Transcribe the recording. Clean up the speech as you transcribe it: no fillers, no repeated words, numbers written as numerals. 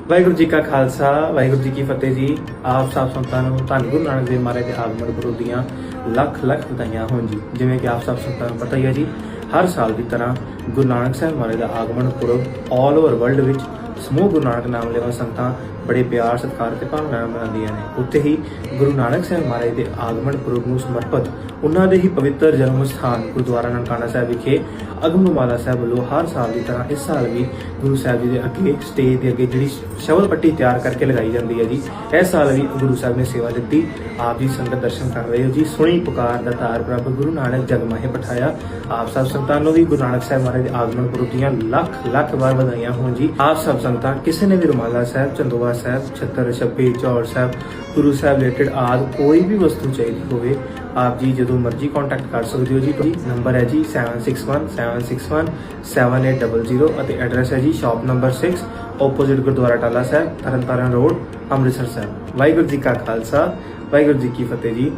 ਵਾਹਿਗੁਰੂ ਜੀ ਕਾ ਖਾਲਸਾ ਵਾਹਿਗੁਰੂ ਜੀ ਕੀ ਫਤਿਹ ਜੀ। ਆਪ ਸਭ ਸੰਤਾਂ ਨੂੰ ਧੰਨ ਗੁਰੂ ਨਾਨਕ ਦੇਵ ਮਹਾਰਾਜ ਦੇ ਆਗਮਨ ਪੁਰਬ ਦੀਆਂ ਲੱਖ ਲੱਖ ਵਧਾਈਆਂ ਹੋਣ ਜੀ। ਜਿਵੇਂ ਕਿ ਆਪ ਸਭ ਸੰਤਾਂ ਨੂੰ ਪਤਾ ਹੀ ਹੈ ਜੀ, ਹਰ ਸਾਲ ਦੀ ਤਰ੍ਹਾਂ ਗੁਰੂ ਨਾਨਕ ਸਾਹਿਬ ਮਹਾਰਾਜ ਦਾ ਆਗਮਨ ਪੁਰਬ ਆਲ ਓਵਰ ਵਰਲਡ ਵਿੱਚ ਸਮੂਹ ਗੁਰੂ ਨਾਨਕ ਨਾਮ ਲੈਵਾ ਸੰਗਤਾਂ ਬੜੇ ਪਿਆਰ ਸਤਿਕਾਰ ਤੇ ਭਾਵਨਾ ਨਾਲ ਮਨਾਉਂਦੀਆਂ ਨੇ। ਉੱਥੇ ਹੀ ਗੁਰੂ ਨਾਨਕ ਸਾਹਿਬ ਮਹਾਰਾਜ ਦੇ ਆਗਮਨ ਪੁਰਬ ਨੂੰ ਸਮਰਪਿਤ ਉਹਨਾਂ ਦੇ ਹੀ ਪਵਿੱਤਰ ਜਨਮ ਸਥਾਨ ਗੁਰਦੁਆਰਾ ਨਨਕਾਣਾ ਸਾਹਿਬ ਵਿਖੇ ਅਗਮਮਾਲਾ ਸਾਹਿਬ ਵੱਲੋਂ ਹਰ ਸਾਲ ਦੀ ਤਰ੍ਹਾਂ ਇਸ ਸਾਲ ਵੀ ਗੁਰੂ ਸਾਹਿਬ ਜੀ ਦੇ ਅੱਗੇ ਸਟੇਜ ਦੇ ਅੱਗੇ ਜਿਹੜੀ ਸ਼ਬਦ ਪੱਟੀ ਤਿਆਰ ਕਰਕੇ ਲਗਾਈ ਜਾਂਦੀ ਹੈ ਜੀ। ਇਸ ਸਾਲ ਵੀ ਗੁਰੂ ਸਾਹਿਬ ਨੇ ਸੇਵਾ ਦਿੱਤੀ। ਆਪ ਜੀ ਸੰਗਤ ਦਰਸ਼ਨ ਕਰ ਰਹੇ ਹੋ ਜੀ। ਸੁਣੀ ਪੁਕਾਰ ਦਾ ਤਾਰ ਪ੍ਰਭ ਗੁਰੂ ਨਾਨਕ ਜਗ ਮਾਹੇ ਪਠਾਇਆ। ਆਪ ਸਭ ਸੰਤਾਂ ਨੂੰ ਵੀ ਗੁਰੂ ਨਾਨਕ ਸਾਹਿਬ ਮਹਾਰਾਜ ਦੇ ਆਗਮਨ ਪੁਰਬ ਦੀਆਂ ਲੱਖ ਲੱਖ ਵਾਰ ਵਧਾਈਆਂ ਹੋਣ ਜੀ। ਆਪ ਸਭ ਸੰਗਤਾਂ ਕਿਸੇ ਨੇ ਵੀ ਰੁਮਾਲਾ ਸਾਹਿਬ, ਚੰਦੋਆ ਸਾਹਿਬ, ਛੱਤਰ, ਛੱਬੀ, ਚੌੜ ਸਾਹਿਬ, ਗੁਰੂ ਸਾਹਿਬ ਰਿਲੇਟਡ ਆਦਿ ਕੋਈ ਵੀ ਵਸਤੂ ਚਾਹੀਦੀ ਹੋਵੇ, ਆਪ ਜੀ ਜਦੋਂ ਮਰਜ਼ੀ ਕੰਟੈਕਟ ਕਰ ਸਕਦੇ ਹੋ ਜੀ। ਨੰਬਰ ਹੈ ਜੀ 7617617800 ਅਤੇ ਐਡਰੈਸ ਹੈ ਜੀ ਸ਼ਾਪ ਨੰਬਰ 6 ਆਪੋਜ਼ਿਟ ਗੁਰਦੁਆਰਾ ਟਾਲਾ ਸਾਹਿਬ, ਤਰਨਤਾਰਨ ਰੋਡ, ਅੰਮ੍ਰਿਤਸਰ ਸਾਹਿਬ। ਵਾਹਿਗੁਰੂ ਜੀ ਕਾ ਖਾਲਸਾ ਵਾਹਿਗੁਰੂ ਜੀ ਕੀ ਫਤਿਹ ਜੀ।